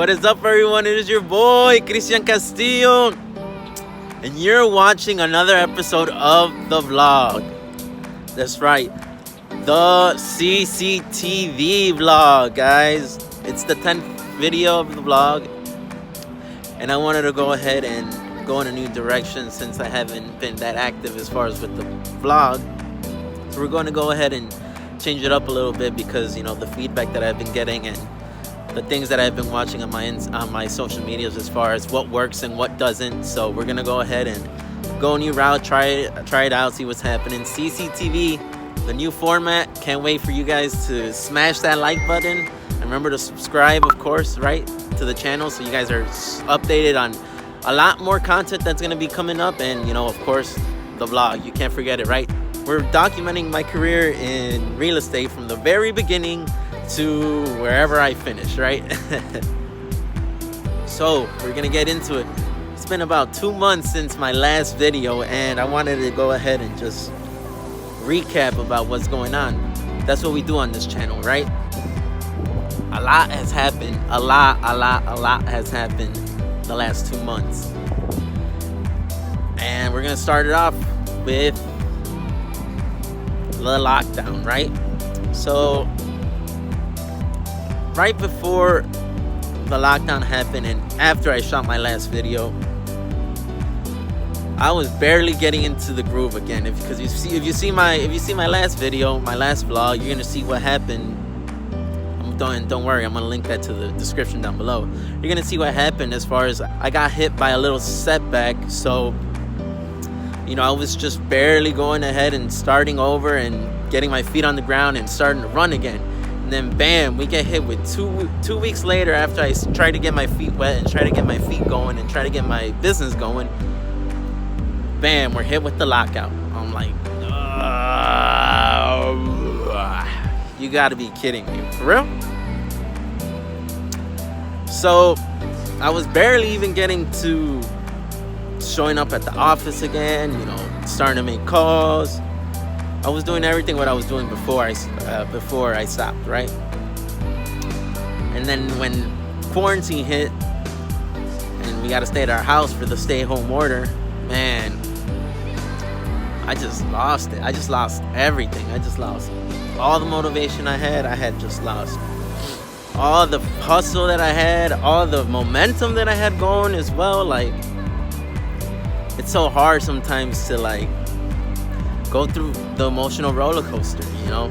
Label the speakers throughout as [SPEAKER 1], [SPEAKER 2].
[SPEAKER 1] What is up, everyone? It is your boy, Cristianccastle, and you're watching another episode of the vlog. That's right, the CCTV vlog, guys. It's the 10th video of the vlog, and I wanted to go ahead and go in a new direction since I haven't been that active as far as with the vlog. So we're going to go ahead and change it up a little bit because, you know, the feedback that I've been getting and the things that I've been watching on my social medias as far as what works and what doesn't. So we're gonna go ahead and go a new route, try it out, see what's happening. CCTV, the new format. Can't wait for you guys to smash that like button and remember to subscribe, of course, right, to the channel, so you guys are updated on a lot more content that's gonna be coming up. And, you know, of course, the vlog, you can't forget it, right? We're documenting my career in real estate from the very beginning to wherever I finish, right? So we're gonna get into it. It's been about 2 months since my last video, and I wanted to go ahead and just recap about what's going on. That's what we do on this channel, right? A lot has happened. A lot has happened the last 2 months, and we're gonna start it off with the lockdown, right? So right before the lockdown happened and after I shot my last video, I was barely getting into the groove again. Because if you see my last video, my last vlog, you're gonna see what happened. Don't worry, I'm gonna link that to the description down below. You're gonna see what happened as far as I got hit by a little setback. So, you know, I was just barely going ahead and starting over and getting my feet on the ground and starting to run again. And then bam, we get hit with two weeks later after I tried to get my feet wet and try to get my feet going and try to get my business going. Bam, we're hit with the lockout. I'm like, you gotta be kidding me, for real? So I was barely even getting to showing up at the office again, you know, starting to make calls. I was doing everything what I was doing before I stopped, right? And then when quarantine hit and we got to stay at our house for the stay-home order, man, I just lost it. I just lost everything. I just lost all the motivation I had just lost all the hustle that I had, all the momentum that I had going as well. Like, it's so hard sometimes to like go through the emotional roller coaster, you know?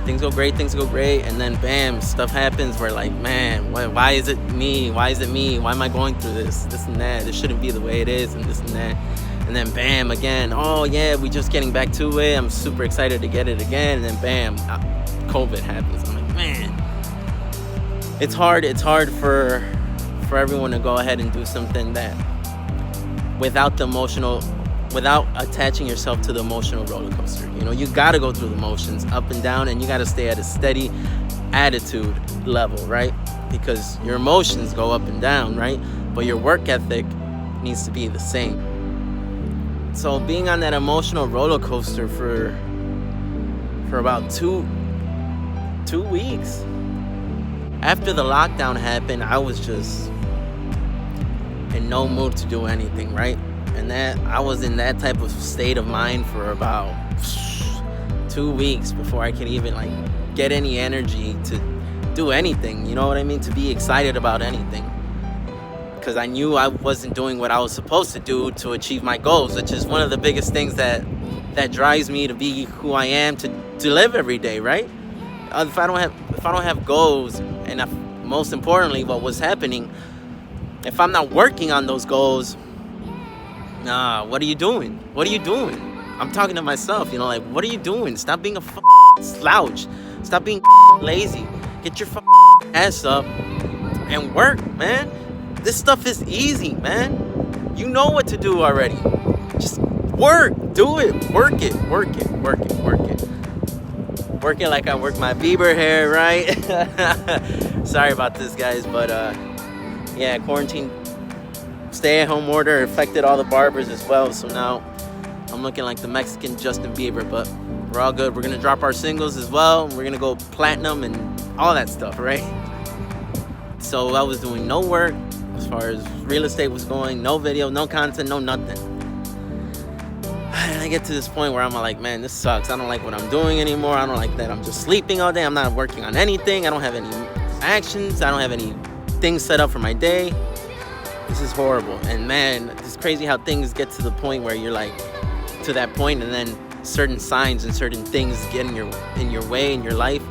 [SPEAKER 1] Things go great, and then bam, stuff happens where like, man, why is it me? Why is it me? Why am I going through this and that? This shouldn't be the way it is, and this and that. And then bam, again, oh yeah, we just getting back to it. I'm super excited to get it again. And then bam, COVID happens. I'm like, man, it's hard for everyone to go ahead and do something that without attaching yourself to the emotional roller coaster. You know, you gotta go through the motions up and down, and you gotta stay at a steady attitude level, right? Because your emotions go up and down, right? But your work ethic needs to be the same. So being on that emotional roller coaster for about two weeks. After the lockdown happened, I was just in no mood to do anything, right? And that I was in that type of state of mind for about 2 weeks before I could even like get any energy to do anything, you know what I mean? To be excited about anything. Because I knew I wasn't doing what I was supposed to do to achieve my goals, which is one of the biggest things that drives me to be who I am, to live every day, right? If I don't have goals, and most importantly, what was happening, if I'm not working on those goals, nah, what are you doing? What are you doing? I'm talking to myself, you know, like, what are you doing? Stop being a slouch. Stop being lazy. Get your ass up and work, man. This stuff is easy, man. You know what to do already. Just work. Do it. Work it. Work it. Work it. Work it. Work it like I work my Bieber hair, right? Sorry about this, guys, but yeah, quarantine stay-at-home order affected all the barbers as well. So now I'm looking like the Mexican Justin Bieber, but we're all good. We're gonna drop our singles as well. We're gonna go platinum and all that stuff, right? So I was doing no work as far as real estate was going, no video, no content, no nothing. And I get to this point where I'm like, man, this sucks. I don't like what I'm doing anymore. I don't like that I'm just sleeping all day. I'm not working on anything. I don't have any actions. I don't have any things set up for my day. This is horrible. And man, it's crazy how things get to the point where you're like, to that point, and then certain signs and certain things get in your way in your life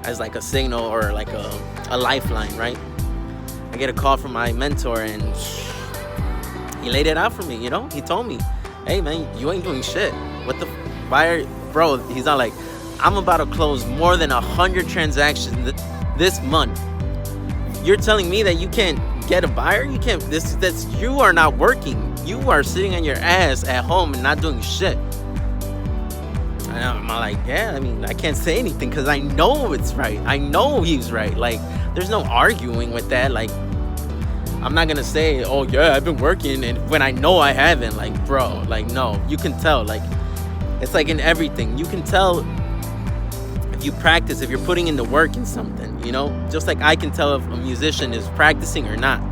[SPEAKER 1] as like a signal or like a lifeline, right? I get a call from my mentor, and he laid it out for me, you know? He told me, hey man, you ain't doing shit. What the buyer, bro? He's not like, I'm about to close more than 100 transactions this month. You're telling me that you can't get a buyer? You can't, you are not working. You are sitting on your ass at home and not doing shit. And I'm like, yeah, I mean, I can't say anything because I know it's right. I know he's right. Like, there's no arguing with that. Like, I'm not gonna say, oh yeah, I've been working, and when I know I haven't. Like, bro, like, no, you can tell. Like, it's like in everything. You can tell if you practice, if you're putting in the work in something, you know? Just like I can tell if a musician is practicing or not.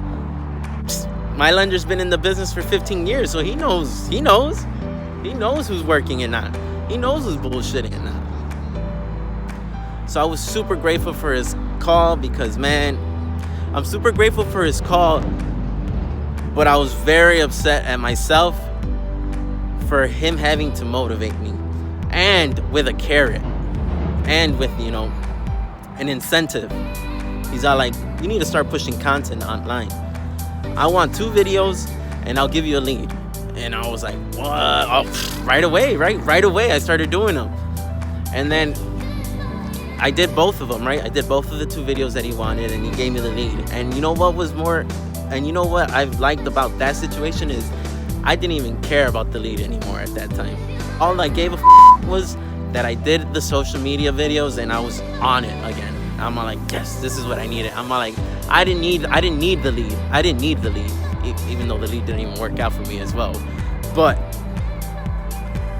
[SPEAKER 1] My lender's been in the business for 15 years, so he knows who's working and not. He knows who's bullshitting and not. So I was super grateful for his call because, man, I'm super grateful for his call, but I was very upset at myself for him having to motivate me, and with a carrot, and with, you know, an incentive. He's all like, you need to start pushing content online. I want 2 videos and I'll give you a lead. And I was like, what? Oh, right away, right away I started doing them. And then I did both of them, right? I did both of the 2 videos that he wanted, and he gave me the lead. And you know what was more, and you know what I've liked about that situation is I didn't even care about the lead anymore at that time. All I gave a was that I did the social media videos and I was on it again. I'm like, yes, this is what I needed. I'm like, I didn't need the lead. I didn't need the lead, even though the lead didn't even work out for me as well. But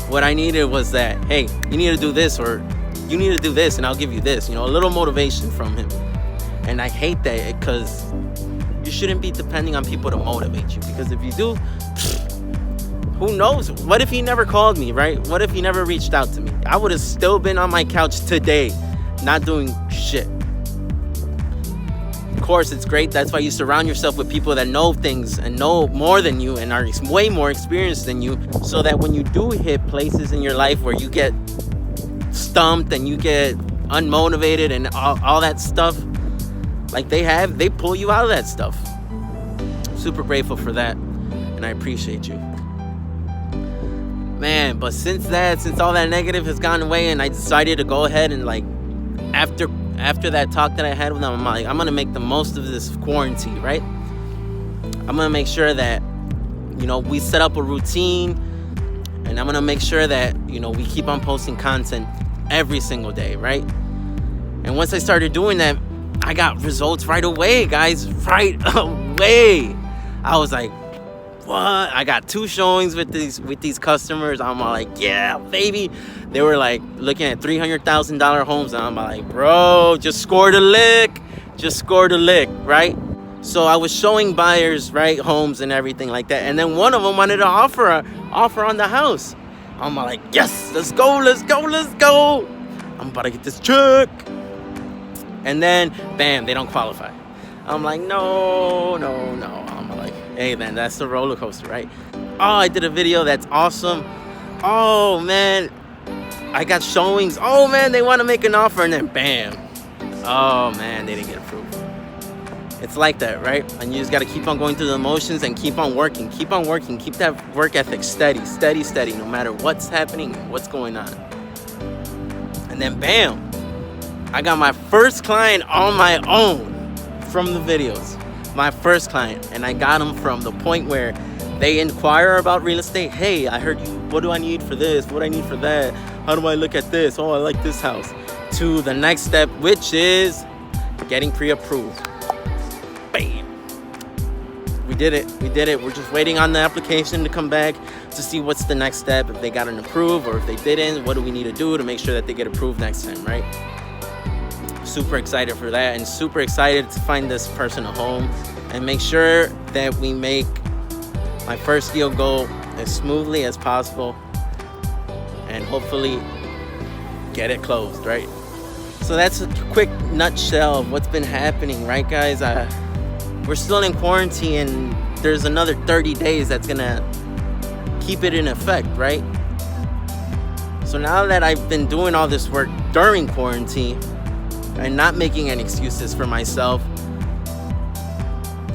[SPEAKER 1] what I needed was that, hey, you need to do this, or you need to do this, and I'll give you this. You know, a little motivation from him. And I hate that, because you shouldn't be depending on people to motivate you. Because if you do, who knows? What if he never called me, right? What if he never reached out to me? I would have still been on my couch today, not doing shit. Of course, it's great. That's why you surround yourself with people that know things and know more than you and are way more experienced than you, so that when you do hit places in your life where you get stumped and you get unmotivated and all that stuff, like they pull you out of that stuff. Super grateful for that, and I appreciate you, man. But since all that negative has gone away, and I decided to go ahead and, like, after that talk that I had with him, I'm like, I'm gonna make the most of this quarantine, right? I'm gonna make sure that, you know, we set up a routine, and I'm gonna make sure that, you know, we keep on posting content every single day, right? And once I started doing that, I got results right away, guys, right away. I was like, what? I got 2 showings with these customers. I'm all like, yeah, baby. They were like looking at $300,000 homes, and I'm like, bro, just scored a lick, right? So I was showing buyers, right, homes and everything like that, and then one of them wanted to offer on the house. I'm like, yes, let's go. I'm about to get this check. And then, bam, they don't qualify. I'm like, no. I'm like, hey, man, that's the roller coaster, right? Oh, I did a video that's awesome. Oh, man, I got showings. Oh, man, they want to make an offer, and then bam. Oh, man, they didn't get approved. It's like that, right? And you just got to keep on going through the motions and keep on working. Keep that work ethic steady, no matter what's happening, what's going on. And then bam, I got my first client on my own from the videos. My first client. And I got them from the point where they inquire about real estate. Hey, I heard you. What do I need for this? What do I need for that? How do I look at this? Oh, I like this house. To the next step, which is getting pre-approved. Bam. We did it. We're just waiting on the application to come back to see what's the next step. If they got an approved, or if they didn't, what do we need to do to make sure that they get approved next time, right? super excited for that, and super excited to find this person a home and make sure that we make my first deal go as smoothly as possible and hopefully get it closed, right? So that's a quick nutshell of what's been happening, right, guys? We're still in quarantine, and there's another 30 days that's gonna keep it in effect, right? So now that I've been doing all this work during quarantine and not making any excuses for myself,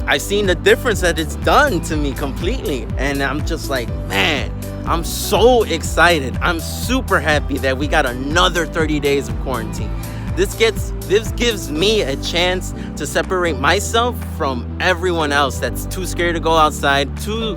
[SPEAKER 1] I've seen the difference that it's done to me completely. And I'm just like, man, I'm so excited. I'm super happy that we got another 30 days of quarantine. This gives me a chance to separate myself from everyone else that's too scared to go outside, too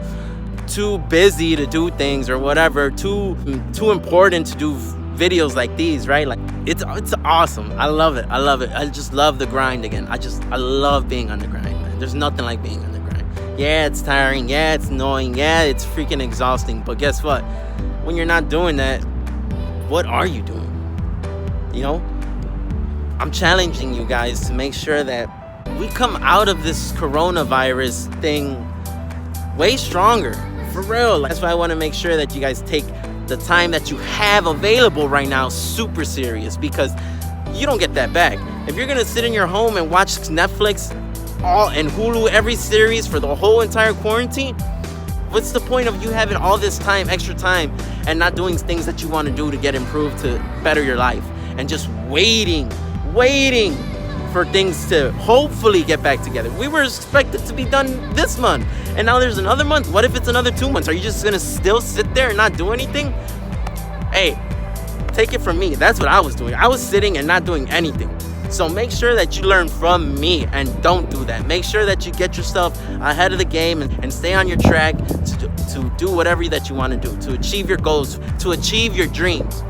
[SPEAKER 1] busy to do things or whatever, too important to do videos like these, right? Like it's awesome. I love it. I just love the grind again. I love being on the grind, man. There's nothing like being on the grind. Yeah, it's tiring. Yeah, it's annoying. Yeah, it's freaking exhausting. But guess what? When you're not doing that, what are you doing? You know? I'm challenging you guys to make sure that we come out of this coronavirus thing way stronger. For real. That's why I want to make sure that you guys take the time that you have available right now super serious, because you don't get that back. If you're gonna sit in your home and watch Netflix and Hulu every series for the whole entire quarantine, what's the point of you having all this time, extra time, and not doing things that you want to do to get improved, to better your life, and just waiting for things to hopefully get back together? We were expected to be done this month, and now there's another month. What if it's another 2 months? Are you just gonna still sit there and not do anything? Hey, take it from me. That's what I was doing. I was sitting and not doing anything. So make sure that you learn from me and don't do that. Make sure that you get yourself ahead of the game and stay on your track to do whatever that you want to do, to achieve your goals, to achieve your dreams.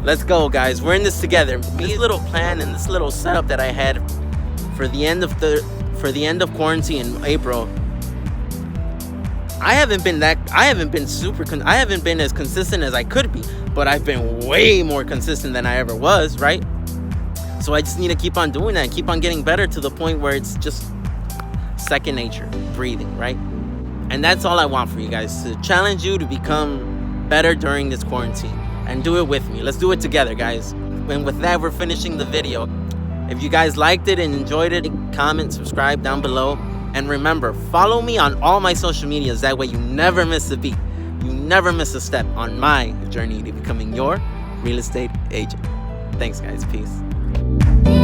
[SPEAKER 1] Let's go, guys. We're in this together. This little plan and this little setup that I had for the end of quarantine in April, I haven't been as consistent as I could be, but I've been way more consistent than I ever was, right? So I just need to keep on doing that, keep on getting better to the point where it's just second nature, breathing, right? And that's all I want for you guys, to challenge you to become better during this quarantine. And do it with me. Let's do it together, guys. And with that, we're finishing the video. If you guys liked it and enjoyed it, comment, subscribe down below. And remember, follow me on all my social medias. That way you never miss a beat. You never miss a step on my journey to becoming your real estate agent. Thanks, guys. Peace.